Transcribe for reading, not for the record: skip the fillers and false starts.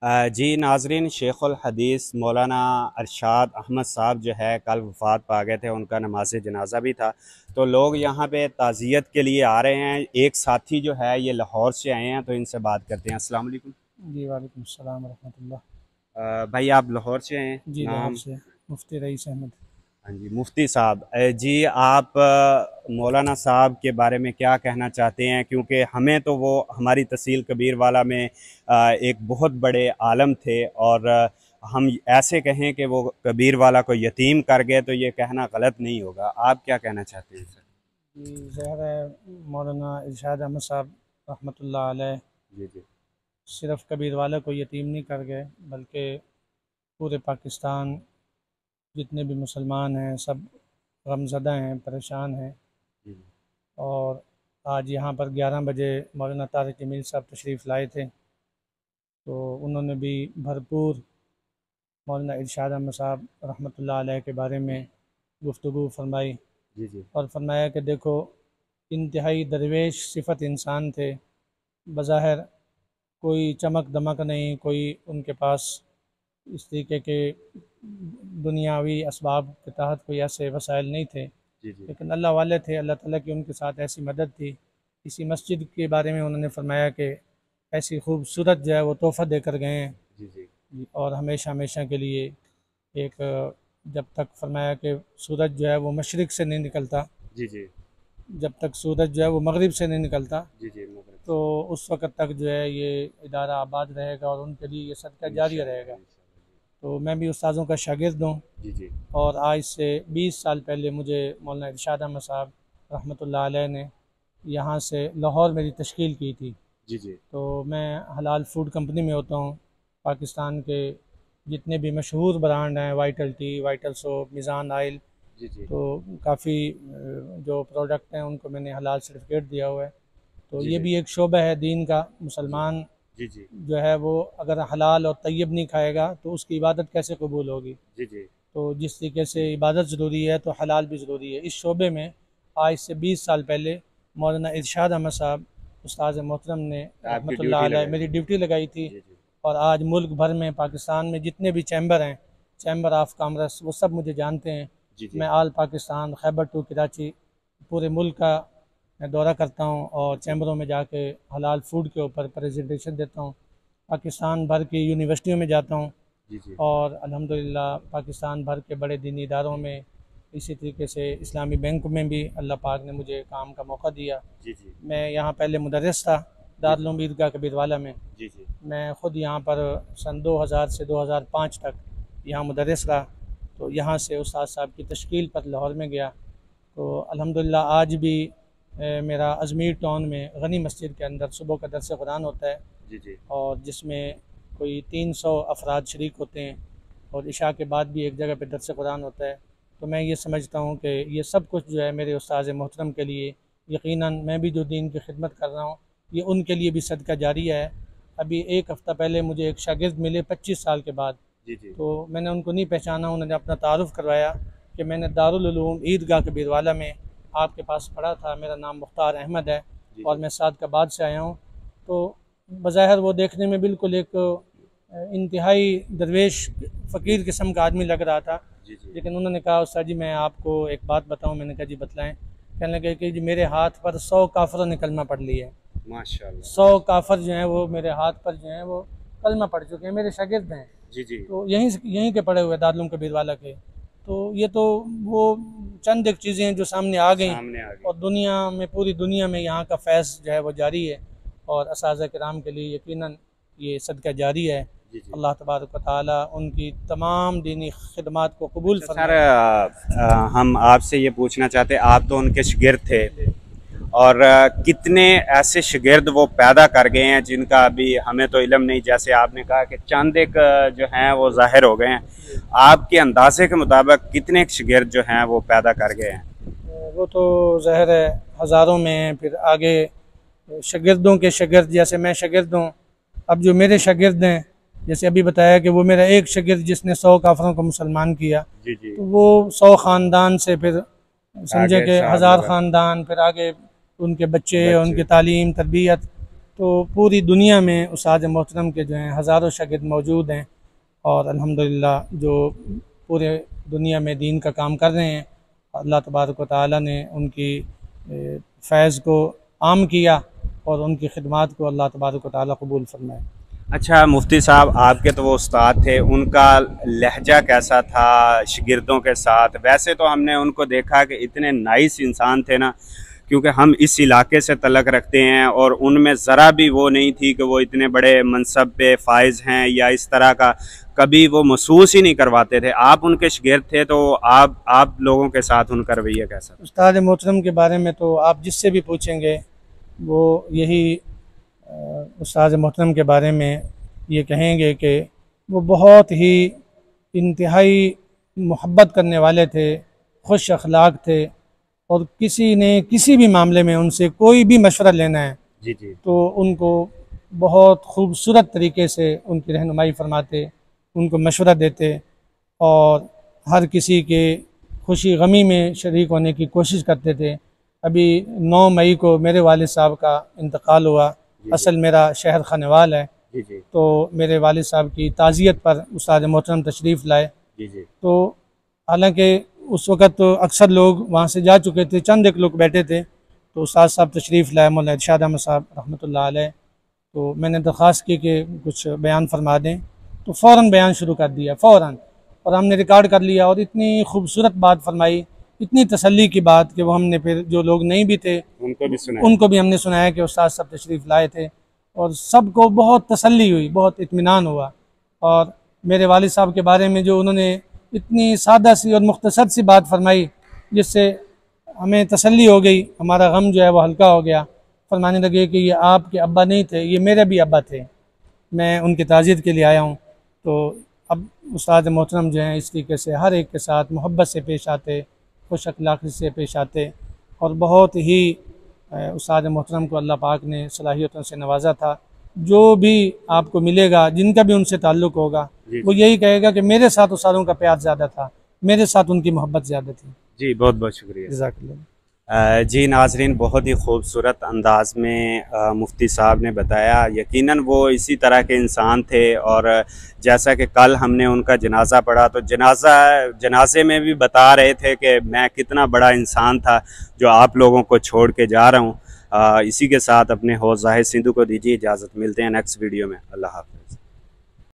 जी नाजरीन, शेखुल हदीस मौलाना अरशाद अहमद साहब जो है कल वफ़ात पा गए थे। उनका नमाज जनाजा भी था, तो लोग यहाँ पे ताज़ियत के लिए आ रहे हैं। एक साथी जो है ये लाहौर से आए हैं, तो इनसे बात करते हैं। अस्सलाम वालेकुम। जी वालेकुम सलाम रहमतुल्लाह। भाई आप लाहौर से हैं? जी लाहौर नाम? से मुफ्ती रईस अहमद। हाँ जी, मुफ्ती साहब। जी आप मौलाना साहब के बारे में क्या कहना चाहते हैं? क्योंकि हमें तो वो हमारी तहसील कबीर वाला में एक बहुत बड़े आलम थे, और हम ऐसे कहें कि वो कबीर वाला को यतीम कर गए तो ये कहना गलत नहीं होगा। आप क्या कहना चाहते हैं सर? जी ज़हर है, मौलाना इरशाद अहमद साहब रहमतुल्लाह अलैह जी जी सिर्फ़ कबीर वाला को यतीम नहीं कर गए, बल्कि पूरे पाकिस्तान जितने भी मुसलमान हैं सब गमज़दा हैं, परेशान हैं। जी और आज यहाँ पर 11 बजे मौलाना तारिक जमील साहब तशरीफ़ लाए थे, तो उन्होंने भी भरपूर मौलाना इरशाद अहमद साहब रहमतुल्लाह अलैह के बारे में गुफ्तगू फरमाई। जी जी और फरमाया कि देखो, इंतहाई दरवेश सिफत इंसान थे, बज़ाहिर कोई चमक दमक नहीं, कोई उनके पास इस तरीके के दुनियावी असबाब के तहत कोई ऐसे वसाइल नहीं थे, जी जी लेकिन अल्लाह वाले थे। अल्लाह ताला की उनके साथ ऐसी मदद थी। इसी मस्जिद के बारे में उन्होंने फरमाया कि ऐसी खूबसूरत जो है वो तोहफ़ा देकर गए हैं। जी जी और हमेशा हमेशा के लिए एक, जब तक फरमाया कि सूरज जो है वो मशरिक़ से नहीं निकलता, जी जी जब तक सूरज जो है वो मगरिब से नहीं निकलता, जी जी मगरिब तो उस वक़्त तक जो है ये इदारा आबाद रहेगा और उनके लिए ये सदका से जारी इंशाअल्लाह रहेगा। इंशाअल्लाह। तो मैं भी उस्तादों का शागिर्द हूँ, जी जी और आज से 20 साल पहले मुझे मौलाना इरशाद अहमद साहब रहमतुल्लाह अलैह ने यहाँ से लाहौर मेरी तश्कील की थी। जी जी तो मैं हलाल फूड कंपनी में होता हूँ। पाकिस्तान के जितने भी मशहूर ब्रांड हैं, vital tea, vital soap, Mizan oil, जी जी तो काफ़ी जो प्रोडक्ट हैं उनको मैंने हलाल सर्टिफिकेट दिया हुआ है। तो जी ये जी भी एक शोबा है दीन का। जी मुसलमान जी जी जो है वो अगर हलाल और तैयब नहीं खाएगा तो उसकी इबादत कैसे कबूल होगी। जी जी तो जिस तरीके से इबादत ज़रूरी है तो हलाल भी ज़रूरी है। इस शोबे में आज से 20 साल पहले मौलाना इरशाद अहमद साहब उस्ताद मोहतरम ने आपकी रहमतुल्लाह ड्यूटी अलैह लगाई मेरी थी। ड्यूटी लगाई थी। जी जी और आज मुल्क भर में, पाकिस्तान में जितने भी चैम्बर हैं, चैम्बर ऑफ कॉमर्स, वो सब मुझे जानते हैं। जी मैं जी आल पाकिस्तान, खैबर टू कराची, पूरे मुल्क का मैं दौरा करता हूँ और जी चैम्बरों में जाके हलाल फूड के ऊपर प्रेजेंटेशन देता हूँ। पाकिस्तान भर की यूनिवर्सिटियों में जाता हूँ, जी जी और अल्हम्दुलिल्लाह पाकिस्तान भर के बड़े दीनी इदारों में, इसी तरीके से इस्लामी बैंक में भी अल्लाह पाक ने मुझे काम का मौका दिया। जी जी मैं यहाँ पहले मुदर्रिस था जी दारुल उलूम ईदगाह कबीरवाला में। जी जी मैं ख़ुद यहाँ पर सन 2000 से 2005 तक यहाँ मुदर्रिस रहा। तो यहाँ से उस्ताद साहब की तश्कील पर लाहौर में गया। तो अल्हम्दुलिल्लाह आज भी मेरा अजमेर टाउन में गनी मस्जिद के अंदर सुबह का दरस कुरान होता है, जी जी और जिसमें कोई 300 अफराद शरीक होते हैं, और इशा के बाद भी एक जगह पे दरस कुरान होता है। तो मैं ये समझता हूँ कि ये सब कुछ जो है मेरे उस्ताद मोहतरम के लिए, यकीनन मैं भी जो दीन की खिदमत कर रहा हूँ ये उनके लिए भी सदका जारी है। अभी एक हफ़्ता पहले मुझे एक शागिर्द मिले 25 साल के बाद। जी जी तो मैंने उनको नहीं पहचाना, उन्होंने अपना तारुफ़ करवाया कि मैंने दारुल उलूम ईदगाह कबीरवाला में आपके पास पढ़ा था, मेरा नाम मुख्तार अहमद है जी और जी मैं सादकाबाद से आया हूँ। तो बज़ाहिर वो देखने में बिल्कुल एक इंतहाई दरवेश फ़कीर किस्म का आदमी लग रहा था, जी जी लेकिन उन्होंने कहा उस्ताद जी मैं आपको एक बात बताऊँ। मैंने कहा जी बतलाएँ। कहने लगे कि जी मेरे हाथ पर 100 काफ़रों ने कलमा पढ़ लिया है। माशाल्लाह 100 काफ़र जो हैं वो मेरे हाथ पर जो हैं वो कलमा पढ़ चुके हैं, मेरे शागिर्द हैं। जी जी तो यहीं के पढ़े हुए दारुल उलूम कबीरवाला के। तो ये तो वो चंद एक चीज़ें हैं जो सामने आ गई, सामने आ गई। और दुनिया में, पूरी दुनिया में यहाँ का फैज़ जो है वो जारी है, और असातिज़ा किराम के लिए यकीनन ये सदका जारी है। जी जी अल्लाह तबारक व तआला उनकी तमाम दीनी खिदमात को कबूल अच्छा सर, फरमाए। हम आपसे ये पूछना चाहते, आप तो उनके शागिर्द थे, और कितने ऐसे शागिर्द वो पैदा कर गए हैं जिनका अभी हमें तो इल्म नहीं। जैसे आपने कहा कि चंद एक जो हैं वो ज़ाहिर हो गए हैं, आपके अंदाजे के मुताबिक कितने शागिर्द जो हैं वो पैदा कर गए हैं? वो तो ज़ाहिर है हज़ारों में हैं। फिर आगे शागिर्दों के शागिर्द, जैसे मैं शागिर्द हूँ, अब जो मेरे शागिर्द हैं, जैसे अभी बताया कि वो मेरा एक शागिर्द जिसने 100 काफरों को मुसलमान किया, जी जी तो वो 100 ख़ानदान से फिर समझे आगे कि साहब 1000 लगा ख़ानदान, फिर आगे उनके बच्चे, बच्चे। उनकी तालीम तरबियत, तो पूरी दुनिया में उस्ताद मोहतरम के जो हैं हज़ारों शागिर्द मौजूद हैं और अल्हम्दुलिल्लाह जो पूरे दुनिया में दीन का काम कर रहे हैं। अल्लाह तबारक व तआला ने उनकी फैज़ को आम किया और उनकी खिदमत को अल्लाह तबारक व तआला कबूल फरमाए। अच्छा मुफ्ती साहब, आपके तो वो उस्ताद थे, उनका लहजा कैसा था शागिर्दों के साथ? वैसे तो हमने उनको देखा कि इतने नाइस इंसान थे ना, क्योंकि हम इस इलाके से तलक रखते हैं और उनमें ज़रा भी वो नहीं थी कि वो इतने बड़े मनसब पे फाइज हैं या इस तरह का, कभी वो महसूस ही नहीं करवाते थे। आप उनके शागिर्द थे तो आप लोगों के साथ उनका रवैया कैसा? उस्ताद मोहतरम के बारे में तो आप जिससे भी पूछेंगे वो यही उस्ताद मोहतरम के बारे में ये कहेंगे कि वो बहुत ही इंतहाई मोहब्बत करने वाले थे, खुश अखलाक थे और किसी ने किसी भी मामले में उनसे कोई भी मशवरा लेना है जी जी तो उनको बहुत खूबसूरत तरीके से उनकी रहनुमाई फरमाते, उनको मशवरा देते और हर किसी के खुशी गमी में शरीक होने की कोशिश करते थे। अभी 9 मई को मेरे वालिद साहब का इंतकाल हुआ। असल मेरा शहर खानेवाल है, जी जी तो मेरे वालिद साहब की ताज़ियत पर उस्ताद मोहतरम तशरीफ़ लाए। जी जी तो हालांकि उस वक़्त तो अक्सर लोग वहाँ से जा चुके थे, चंद एक लोग बैठे थे, तो उस्ताद साहब तशरीफ़ लाए, मौलाना इरशाद अहमद साहब रहमतुल्लाह अलैह। तो मैंने दरख्वास्त की कि कुछ बयान फरमा दें, तो फ़ौरन बयान शुरू कर दिया फ़ौरन, और हमने रिकॉर्ड कर लिया और इतनी खूबसूरत बात फरमाई, इतनी तसल्ली की बात कि वो हमने फिर जो लोग नहीं भी थे उनको भी हमने सुनाया कि उस्ताद साहब तशरीफ़ लाए थे और सबको बहुत तसल्ली हुई, बहुत इत्मीनान हुआ। और मेरे वालिद साहब के बारे में जो उन्होंने इतनी सादा सी और मुख्तसर सी बात फरमाई जिससे हमें तसल्ली हो गई, हमारा गम जो है वो हल्का हो गया। फरमाने लगे कि ये आपके अब्बा नहीं थे, ये मेरे भी अब्बा थे, मैं उनकी ताज़ियत के लिए आया हूँ। तो अब उस्ताद मोहतरम जो हैं इस तरीके से हर एक के साथ मोहब्बत से पेश आते, खुश अखलाक़ी से पेश आते और बहुत ही उस्ताद मोहतरम को अल्लाह पाक ने सलाहियतों से नवाजा था। जो भी आपको मिलेगा, जिनका भी उनसे ताल्लुक़ होगा, वो यही कहेगा कि मेरे साथ उस्तादों का प्यार ज़्यादा था, मेरे साथ उनकी मोहब्बत ज़्यादा थी। जी बहुत बहुत शुक्रिया। जज़ाकल्लाह। जी नाज़रीन, बहुत ही खूबसूरत अंदाज में मुफ्ती साहब ने बताया। यकीनन वो इसी तरह के इंसान थे और जैसा कि कल हमने उनका जनाज़ा पढ़ा तो जनाजे में भी बता रहे थे कि मैं कितना बड़ा इंसान था जो आप लोगों को छोड़ के जा रहा हूँ। इसी के साथ अपने होस्ट ज़ाहिद सिंधु को दीजिए इजाज़त, मिलते हैं नेक्स्ट वीडियो में। अल्लाह हाफ़िज़।